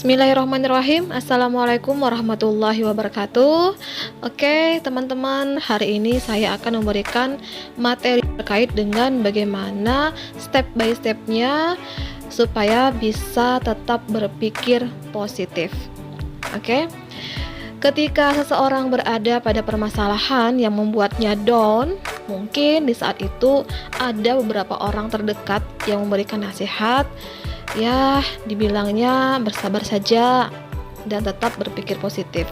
Bismillahirrahmanirrahim. Assalamualaikum warahmatullahi wabarakatuh. Oke, teman-teman, hari ini saya akan memberikan materi terkait dengan bagaimana step by stepnya supaya bisa tetap berpikir positif. Oke, ketika seseorang berada pada permasalahan yang membuatnya down, mungkin di saat itu ada beberapa orang terdekat yang memberikan nasihat. Ya, dibilangnya bersabar saja dan tetap berpikir positif.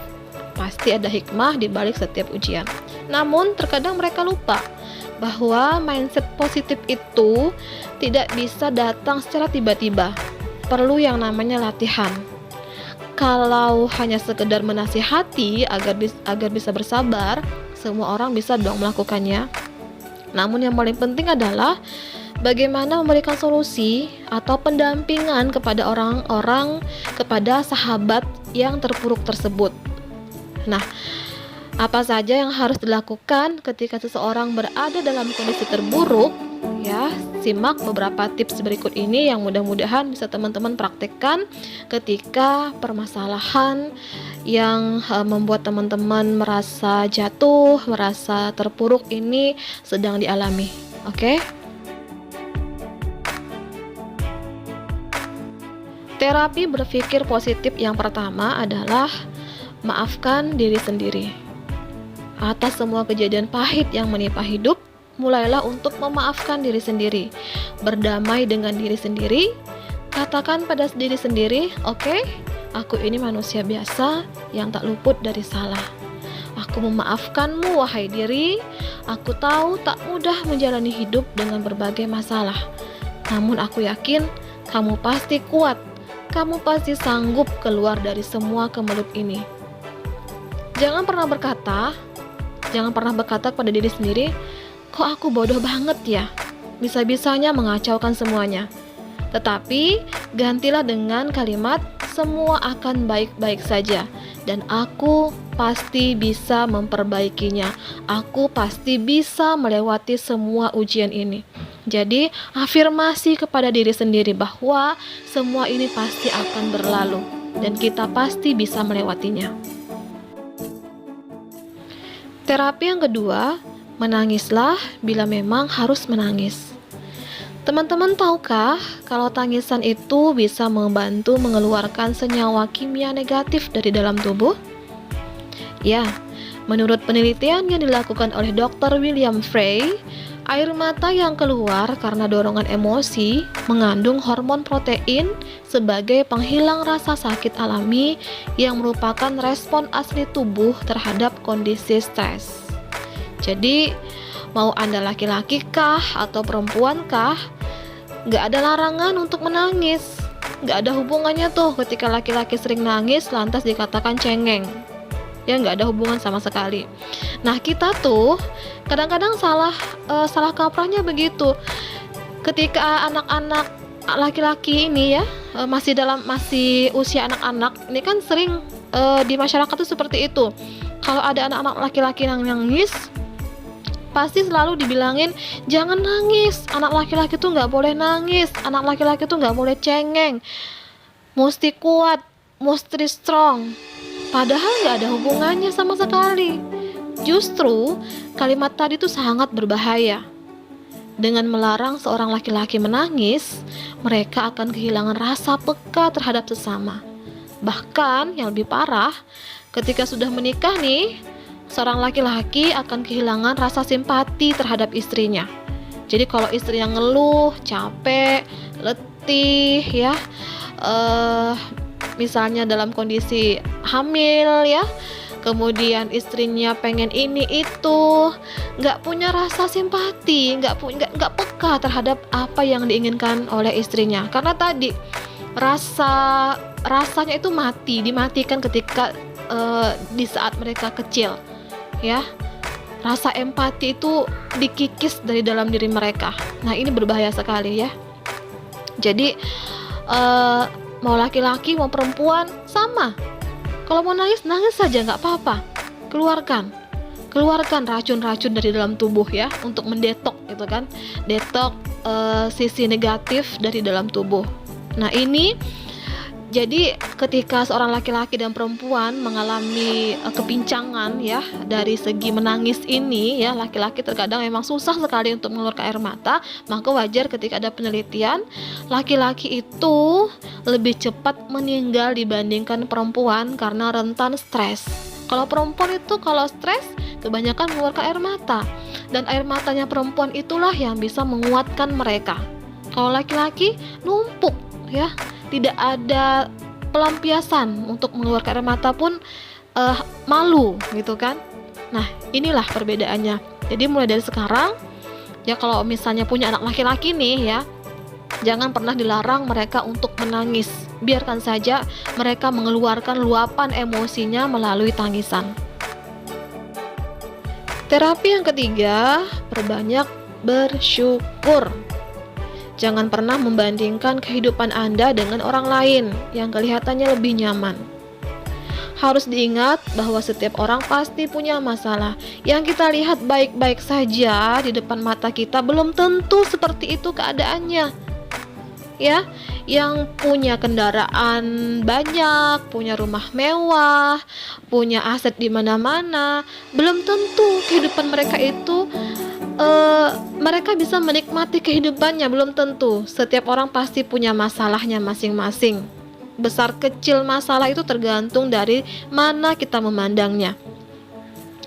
Pasti ada hikmah di balik setiap ujian. Namun, terkadang mereka lupa bahwa mindset positif itu tidak bisa datang secara tiba-tiba. Perlu yang namanya latihan. Kalau hanya sekedar menasihati agar bisa bersabar, semua orang bisa dong melakukannya. Namun yang paling penting adalah bagaimana memberikan solusi atau pendampingan kepada kepada sahabat yang terpuruk tersebut. Nah, apa saja yang harus dilakukan ketika seseorang berada dalam kondisi terburuk? Ya, simak beberapa tips berikut ini yang mudah-mudahan bisa teman-teman praktekkan ketika permasalahan yang membuat teman-teman merasa jatuh, merasa terpuruk ini sedang dialami. Oke? Terapi berpikir positif yang pertama adalah maafkan diri sendiri. Atas semua kejadian pahit yang menimpa hidup, mulailah untuk memaafkan diri sendiri. Berdamai dengan diri sendiri, katakan pada diri sendiri, oke, aku ini manusia biasa yang tak luput dari salah. Aku memaafkanmu, wahai diri. Aku tahu tak mudah menjalani hidup dengan berbagai masalah. Namun aku yakin kamu pasti kuat. Kamu pasti sanggup keluar dari semua kemelut ini. Jangan pernah berkata pada diri sendiri, kok aku bodoh banget ya, bisa-bisanya mengacaukan semuanya. Tetapi gantilah dengan kalimat, semua akan baik-baik saja dan aku pasti bisa memperbaikinya. Aku pasti bisa melewati semua ujian ini. Jadi, afirmasi kepada diri sendiri bahwa semua ini pasti akan berlalu dan kita pasti bisa melewatinya. Terapi yang kedua, menangislah bila memang harus menangis. Teman-teman tahukah kalau tangisan itu bisa membantu mengeluarkan senyawa kimia negatif dari dalam tubuh? Ya, menurut penelitian yang dilakukan oleh Dr. William Frey, air mata yang keluar karena dorongan emosi mengandung hormon protein sebagai penghilang rasa sakit alami yang merupakan respon asli tubuh terhadap kondisi stres. Jadi, mau Anda laki-laki kah atau perempuan kah, gak ada larangan untuk menangis. Gak ada hubungannya tuh ketika laki-laki sering nangis lantas dikatakan cengeng. Ya, nggak ada hubungan sama sekali. Nah, kita tuh kadang-kadang salah kaprahnya begitu. Ketika anak-anak laki-laki ini ya masih usia anak-anak, ini kan sering di masyarakat tuh seperti itu. Kalau ada anak-anak laki-laki yang nangis, pasti selalu dibilangin jangan nangis. Anak laki-laki tuh nggak boleh nangis. Anak laki-laki tuh nggak boleh cengeng. Mesti kuat, mesti strong. Padahal nggak ada hubungannya sama sekali. Justru kalimat tadi itu sangat berbahaya. Dengan melarang seorang laki-laki menangis, mereka akan kehilangan rasa peka terhadap sesama. Bahkan yang lebih parah, ketika sudah menikah nih, seorang laki-laki akan kehilangan rasa simpati terhadap istrinya. Jadi kalau istrinya ngeluh, capek, letih, ya, misalnya dalam kondisi hamil ya, kemudian istrinya pengen ini itu, nggak punya rasa simpati, nggak peka terhadap apa yang diinginkan oleh istrinya, karena tadi rasanya itu dimatikan ketika di saat mereka kecil ya. Rasa empati itu dikikis dari dalam diri mereka. Nah, ini berbahaya sekali ya. Jadi mau laki-laki mau perempuan sama. Kalau mau nangis saja, nggak apa-apa. Keluarkan racun-racun dari dalam tubuh ya, untuk mendetok gitu kan, detok sisi negatif dari dalam tubuh. Nah, ini Jadi ketika seorang laki-laki dan perempuan mengalami kepincangan ya dari segi menangis ini ya, laki-laki terkadang memang susah sekali untuk mengeluarkan air mata, maka wajar ketika ada penelitian laki-laki itu lebih cepat meninggal dibandingkan perempuan karena rentan stres. Kalau perempuan itu kalau stres kebanyakan mengeluarkan air mata, dan air matanya perempuan itulah yang bisa menguatkan mereka. Kalau laki-laki numpuk ya, tidak ada pelampiasan untuk mengeluarkan air mata pun malu gitu kan. Nah, inilah perbedaannya. Jadi mulai dari sekarang ya, kalau misalnya punya anak laki-laki nih ya, jangan pernah dilarang mereka untuk menangis. Biarkan saja mereka mengeluarkan luapan emosinya melalui tangisan. Terapi yang ketiga, perbanyak bersyukur. Jangan pernah membandingkan kehidupan Anda dengan orang lain yang kelihatannya lebih nyaman. Harus diingat bahwa setiap orang pasti punya masalah. Yang kita lihat baik-baik saja di depan mata kita belum tentu seperti itu keadaannya. Ya, yang punya kendaraan banyak, punya rumah mewah, punya aset di mana-mana, belum tentu kehidupan mereka itu mereka bisa menikmati kehidupannya, belum tentu. Setiap orang pasti punya masalahnya masing-masing. Besar kecil masalah itu tergantung dari mana kita memandangnya.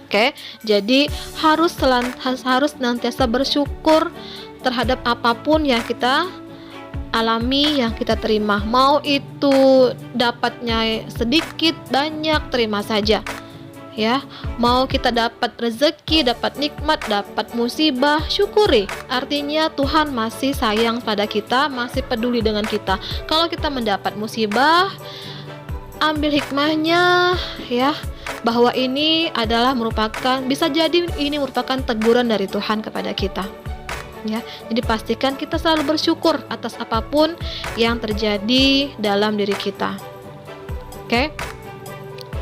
Oke, jadi harus senantiasa bersyukur terhadap apapun yang kita alami, yang kita terima. Mau itu dapatnya sedikit, banyak, terima saja. Ya, mau kita dapat rezeki, dapat nikmat, dapat musibah, syukuri. Artinya Tuhan masih sayang pada kita, masih peduli dengan kita. Kalau kita mendapat musibah, ambil hikmahnya ya, bahwa ini adalah bisa jadi ini merupakan teguran dari Tuhan kepada kita. Ya, jadi pastikan kita selalu bersyukur atas apapun yang terjadi dalam diri kita. Oke?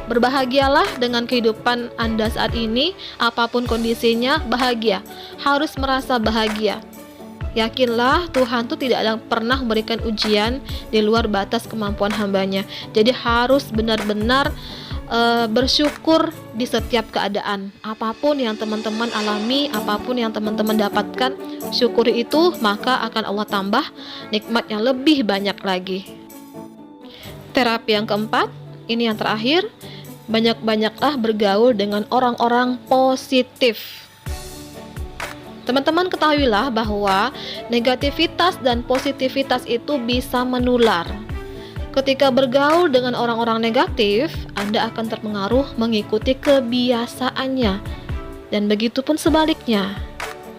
Berbahagialah dengan kehidupan Anda saat ini, apapun kondisinya, bahagia. Harus merasa bahagia. Yakinlah Tuhan itu tidak pernah memberikan ujian di luar batas kemampuan hambanya. Jadi harus benar-benar bersyukur di setiap keadaan. Apapun yang teman-teman alami, apapun yang teman-teman dapatkan, syukuri itu, maka akan Allah tambah nikmat yang lebih banyak lagi. Terapi yang keempat, ini yang terakhir, banyak-banyaklah bergaul dengan orang-orang positif. Teman-teman ketahuilah bahwa negativitas dan positivitas itu bisa menular. Ketika bergaul dengan orang-orang negatif, Anda akan terpengaruh mengikuti kebiasaannya. Dan begitu pun sebaliknya.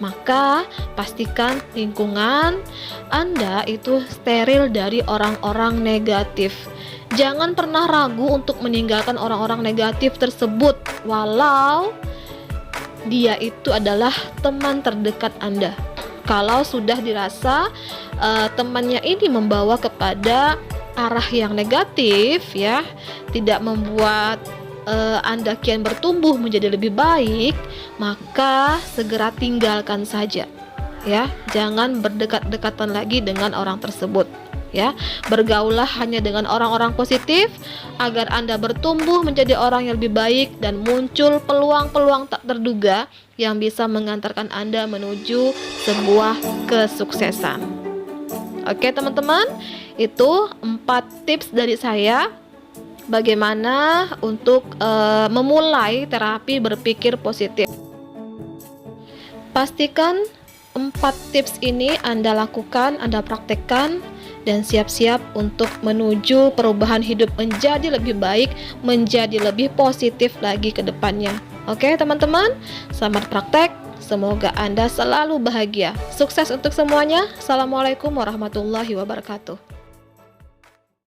Maka pastikan lingkungan Anda itu steril dari orang-orang negatif. Jangan pernah ragu untuk meninggalkan orang-orang negatif tersebut, walau dia itu adalah teman terdekat Anda. Kalau sudah dirasa temannya ini membawa kepada arah yang negatif ya, tidak membuat Anda kian bertumbuh menjadi lebih baik, maka segera tinggalkan saja ya. Jangan berdekat-dekatan lagi dengan orang tersebut ya. Bergaullah hanya dengan orang-orang positif agar Anda bertumbuh menjadi orang yang lebih baik dan muncul peluang-peluang tak terduga yang bisa mengantarkan Anda menuju sebuah kesuksesan. Oke teman-teman, itu 4 tips dari saya bagaimana untuk memulai terapi berpikir positif. Pastikan 4 tips ini Anda lakukan, Anda praktekkan, dan siap-siap untuk menuju perubahan hidup menjadi lebih baik, menjadi lebih positif lagi ke depannya. Oke teman-teman, selamat praktek. Semoga Anda selalu bahagia. Sukses untuk semuanya. Assalamualaikum warahmatullahi wabarakatuh.